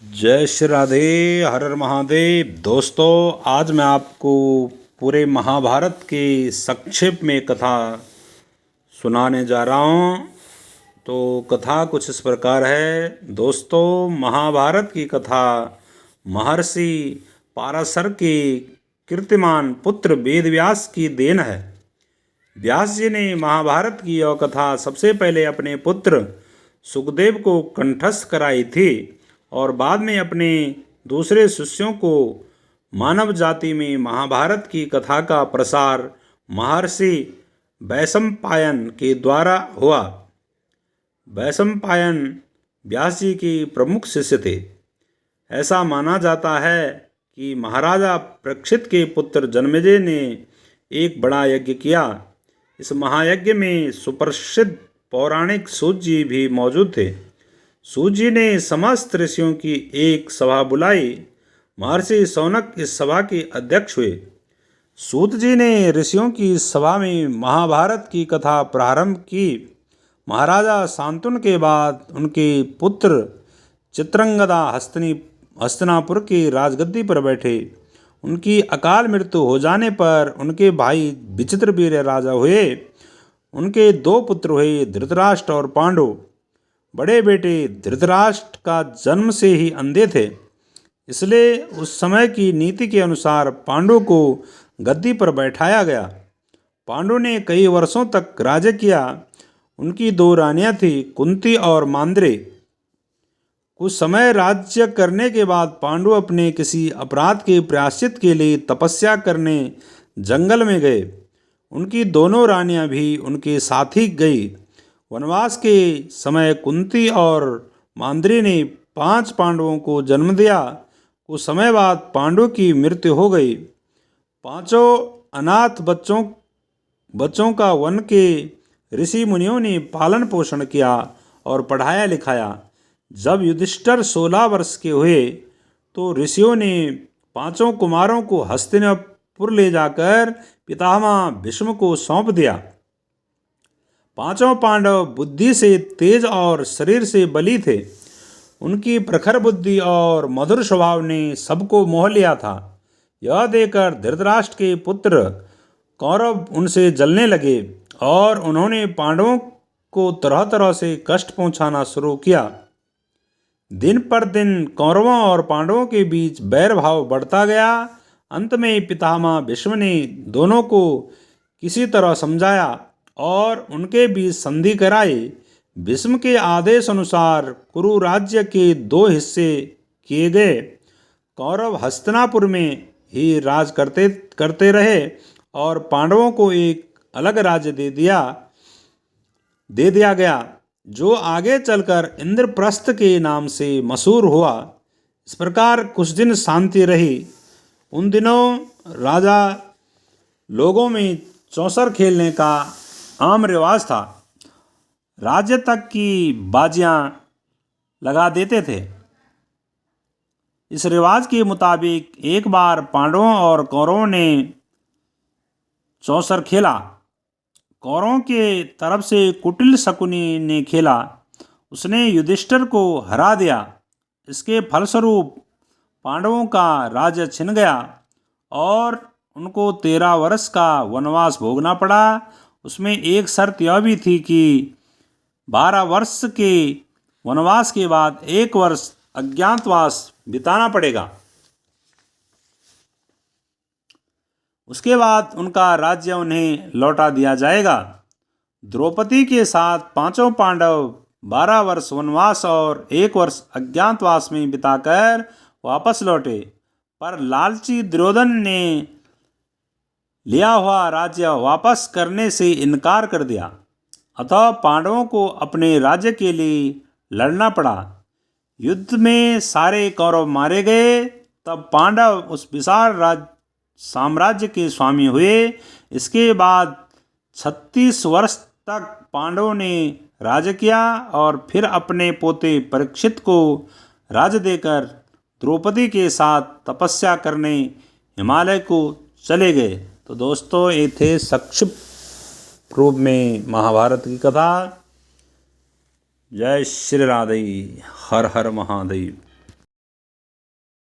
जय श्री राधे, हर हर महादेव। दोस्तों, आज मैं आपको पूरे महाभारत की संक्षेप में कथा सुनाने जा रहा हूँ। तो कथा कुछ इस प्रकार है। दोस्तों, महाभारत की कथा महर्षि पाराशर के कीर्तिमान पुत्र वेदव्यास की देन है। व्यास जी ने महाभारत की यह कथा सबसे पहले अपने पुत्र सुखदेव को कंठस्थ कराई थी और बाद में अपने दूसरे शिष्यों को। मानव जाति में महाभारत की कथा का प्रसार महर्षि वैशंपायन के द्वारा हुआ। वैशंपायन व्यास जी के प्रमुख शिष्य थे। ऐसा माना जाता है कि महाराजा परीक्षित के पुत्र जन्मेजय ने एक बड़ा यज्ञ किया। इस महायज्ञ में सुप्रसिद्ध पौराणिक सूत जी भी मौजूद थे। सूत जी ने समस्त ऋषियों की एक सभा बुलाई। महर्षि शौनक इस सभा के अध्यक्ष हुए। सूत जी ने ऋषियों की इस सभा में महाभारत की कथा प्रारंभ की। महाराजा शांतनु के बाद उनके पुत्र चित्रंगदा हस्तिनापुर की राजगद्दी पर बैठे। उनकी अकाल मृत्यु हो जाने पर उनके भाई विचित्रवीर्य राजा हुए। उनके दो पुत्र हुए, धृतराष्ट्र और पांडु। बड़े बेटे धृतराष्ट्र का जन्म से ही अंधे थे, इसलिए उस समय की नीति के अनुसार पांडु को गद्दी पर बैठाया गया। पांडु ने कई वर्षों तक राज्य किया। उनकी दो रानियां थीं, कुंती और मांद्रे। कुछ समय राज्य करने के बाद पांडु अपने किसी अपराध के प्रायश्चित के लिए तपस्या करने जंगल में गए। उनकी दोनों रानियां भी उनके साथ ही गई। वनवास के समय कुंती और मांद्री ने 5 पांडवों को जन्म दिया। कुछ समय बाद पांडु की मृत्यु हो गई। 5 अनाथ बच्चों का वन के ऋषि मुनियों ने पालन पोषण किया और पढ़ाया लिखाया। जब युधिष्ठिर 16 वर्ष के हुए तो ऋषियों ने 5 कुमारों को हस्तिनापुर ले जाकर पितामह भीष्म को सौंप दिया। 5 पांडव बुद्धि से तेज और शरीर से बली थे। उनकी प्रखर बुद्धि और मधुर स्वभाव ने सबको मोह लिया था। यह देखकर धृतराष्ट्र के पुत्र कौरव उनसे जलने लगे और उन्होंने पांडवों को तरह तरह से कष्ट पहुंचाना शुरू किया। दिन पर दिन कौरवों और पांडवों के बीच बैर भाव बढ़ता गया। अंत में पितामह भीष्म ने दोनों को किसी तरह समझाया और उनके बीच संधि कराई। भीष्म के आदेश अनुसार कुरु राज्य के 2 हिस्से किए गए। कौरव हस्तिनापुर में ही राज करते रहे और पांडवों को एक अलग राज्य दे दिया गया, जो आगे चलकर इंद्रप्रस्थ के नाम से मशहूर हुआ। इस प्रकार कुछ दिन शांति रही। उन दिनों राजा लोगों में चौसर खेलने का आम रिवाज था। राज्य तक की बाजियां लगा देते थे। इस रिवाज के मुताबिक एक बार पांडवों और कौरवों ने चौसर खेला। कौरवों के तरफ से कुटिल शकुनी ने खेला। उसने युधिष्ठिर को हरा दिया। इसके फलस्वरूप पांडवों का राज्य छिन गया और उनको 13 वर्ष का वनवास भोगना पड़ा। उसमें एक शर्त यह भी थी कि 12 वर्ष के वनवास के बाद 1 वर्ष अज्ञातवास बिताना पड़ेगा। उसके बाद उनका राज्य उन्हें लौटा दिया जाएगा। द्रौपदी के साथ 5 पांडव 12 वर्ष वनवास और 1 वर्ष अज्ञातवास में बिताकर वापस लौटे, पर लालची दुर्योधन ने लिया हुआ राज्य वापस करने से इनकार कर दिया। अतः पांडवों को अपने राज्य के लिए लड़ना पड़ा। युद्ध में सारे कौरव मारे गए। तब पांडव उस विशाल साम्राज्य के स्वामी हुए। इसके बाद 36 वर्ष तक पांडवों ने राज्य किया और फिर अपने पोते परीक्षित को राज्य देकर द्रौपदी के साथ तपस्या करने हिमालय को चले गए। तो दोस्तों, ये थे संक्षिप्त रूप में महाभारत की कथा। जय श्री राधे, हर हर महादेव।